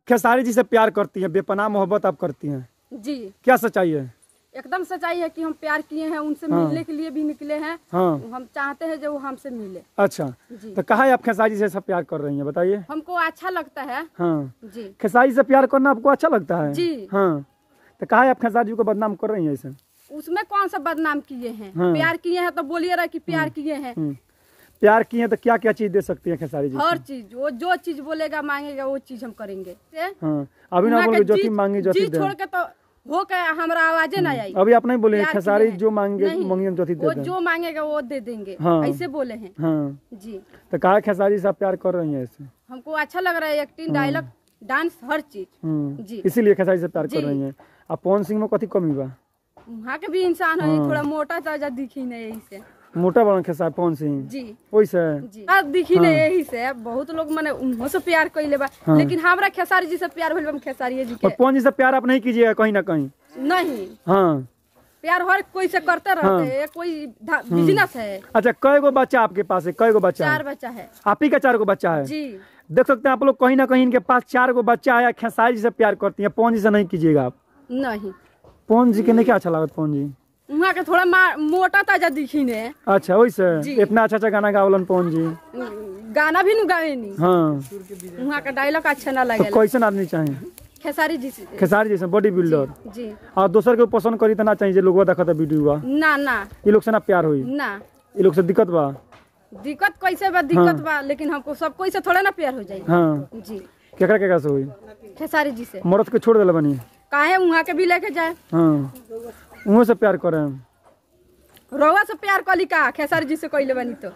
खेसारी जी से प्यार करती हैं, बेपनाह मोहब्बत आप करती हैं जी। क्या सच्चाई है? एकदम सच्चाई है कि हम प्यार किए हैं, उनसे मिलने के लिए भी निकले हैं। हम चाहते हैं जो वो हमसे मिले। अच्छा जी। तो कहा है आप खेसारी जी से सब प्यार कर रही हैं, बताइए। हमको अच्छा लगता है। जी। खेसारी से प्यार करना आपको अच्छा लगता है? जी। तो कहा है आप खेसारी जी को बदनाम कर रही हैं ऐसे? उसमें कौन सा बदनाम किए हैं? प्यार किए हैं तो बोलिए रहा कि प्यार किए हैं। प्यार किए तो क्या क्या चीज दे सकती है खेसारी जी? हर चीज, वो जो चीज बोलेगा मांगेगा वो चीज हम करेंगे। अभी ना बोलो ज्योति मांगी ज्योति दे। छोड़ के तो हो के हमारा आवाजे ना आई। अभी आप नहीं बोले खेसारी जो मांगे मांगे ज्योति दे। वो जो मांगेगा वो दे देंगे, ऐसे बोले हैं। जी। तो कहा खेसारी से प्यार कर रही है ऐसे? हमको अच्छा लग रहा है, एक्टिंग, डायलॉग, डांस, हर चीज। जी। इसीलिए खेसारी से प्यार कर रही है। अब पवन सिंह में कथी कमी बा? वहाँ के भी इंसान है, थोड़ा मोटा ताजा दिखी नहीं, यही से मोटा बड़ा खेसारी पवन सिंह जी वैसे जी दिखी नहीं, यही से बहुत लोग माने उन्हों से प्यार कइले बा। लेकिन हमरा खेसारी जी से प्यार भइल बा, खेसारी जी के। पवन जी से प्यार आप नहीं कीजिएगा कहीं ना कहीं? नहीं। प्यार हर कोई से करते रहते हैं, कोई बिजनेस है। अच्छा कई गो बच्चा आपके पास है? कई गो बच्चा? 4 बच्चा है। आप ही का 4 गो बच्चा है? जी। देख सकते हैं आप लोग कहीं ना कहीं इनके पास 4 गो बच्चा है। खेसारी जी से प्यार करती है, पवन जी से नहीं कीजिएगा आप। नहीं। पवन जी के नहीं क्या अच्छा लागत? पवन जी वहाँ के थोड़ा मोटा ताजा दिखी ने। अच्छा वैसे इतना अच्छा अच्छा गाना गावलन पवन जी? गाना भी गावे नहीं। वहाँ का डायलॉग अच्छा ना लगे। तो कैसन आदमी चाहिए? खेसारी जी से। खेसारी जी से बॉडी बिल्डर। जी। और दूसर के पसंद करी तो ना चाहिए लोग देखा था वीडियो? ना ना, ये लोग से ना प्यार हुई ना। ये लोग से दिक्कत बा? दिक्कत कैसे बा? दिक्कत बा, लेकिन हमको सब कोई से थोड़ा ना प्यार हो जाए। जी। केकरा केकरा से हुई? खेसारी जी से। मरद के छोड़ दिला बनी? काहे वहाँ के भी लेके जाए। उन्हों से प्यार करे? रउआ से प्यार कली का खेसारी जी से कइले बनी तो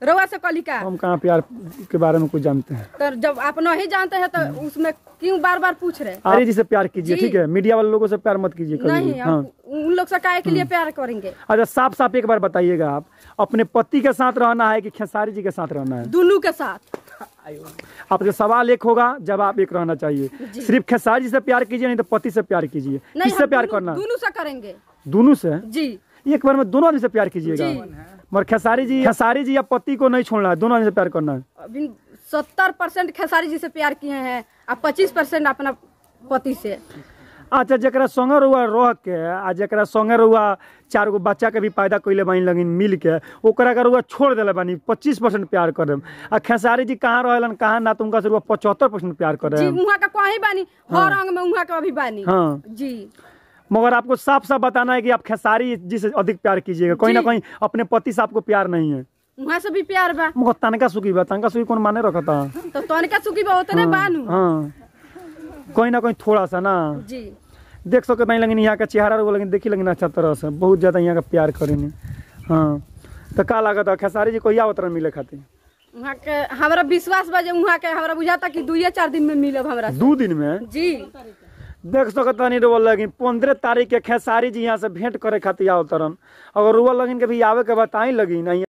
रउआ से कली का? हम कहाँ प्यार के बारे में कुछ जानते हैं। तो जब आप नहीं जानते हैं तो उसमें क्यों बार बार पूछ रहे? अरे जी से प्यार कीजिए, ठीक है? मीडिया वाले लोगों से प्यार मत कीजिए कभी। नहीं, उन लोग से काहे के लिए प्यार करेंगे? अच्छा साफ साफ एक बार बताइएगा, आप अपने पति के साथ रहना है कि खेसारी जी के साथ रहना है? दोनों के साथ। आपका सवाल एक होगा, जवाब एक रहना चाहिए। सिर्फ खेसारी जी से प्यार कीजिए, नहीं तो पति से प्यार कीजिए। किससे प्यार करना? दोनों से करेंगे। दोनों से? जी। एक बार में दोनों आदमी से प्यार कीजिएगा। मगर खेसारी जी या पति को नहीं छोड़ना है, दोनों आदमी से प्यार करना है। अभी 70% खेसारी जी से प्यार किए हैं और 25% अपना पति से। अच्छा जरा संगे रुआ रह के आ जरा संगे रुआ 4 गो बच्चा के भी पैदा कैले बानी लगिन मिल के, ओकरा के रुआ छोड़ दिले बानी 25% प्यार करे। आ खेसारी जी कहाँ रहलन कहाँ ना, तुमका से रुआ 75% प्यार करे। जी वहाँ का कहीं बानी, हर रंग में वहाँ का भी बानी। जी। मगर आपको साफ साफ बताना है कि आप खेसारी जी से अधिक प्यार कीजिएगा, कहीं ना कहीं अपने पति से आपको प्यार नहीं है। वहाँ से भी प्यार बा। मगर तनका सुखी बा, तनका सुखी कौन माने रखता? तो तनका सुखी बा उतने बानू। कहीं ना कहीं थोड़ा सा ना। जी। देख सके नहीं लगिन यहाँ का चेहरा रो लगिन देखी लगिन अच्छा तरह से बहुत ज्यादा यहाँ का प्यार करेनी। तो का लागत है खेसारी जी को या उतर मिले खातिर? वहाँ के हमारा विश्वास बा, वहाँ के हमारा बुझाता कि 2 या 4 दिन में मिलब हमरा। 2 दिन में? जी। देख सकता नहीं रोल लगिन 15 तारीख के खेसारी जी यहाँ से भेंट करे खातिर आवतरन। अगर रोल लगिन के भी आवे के बताई लगी नहीं।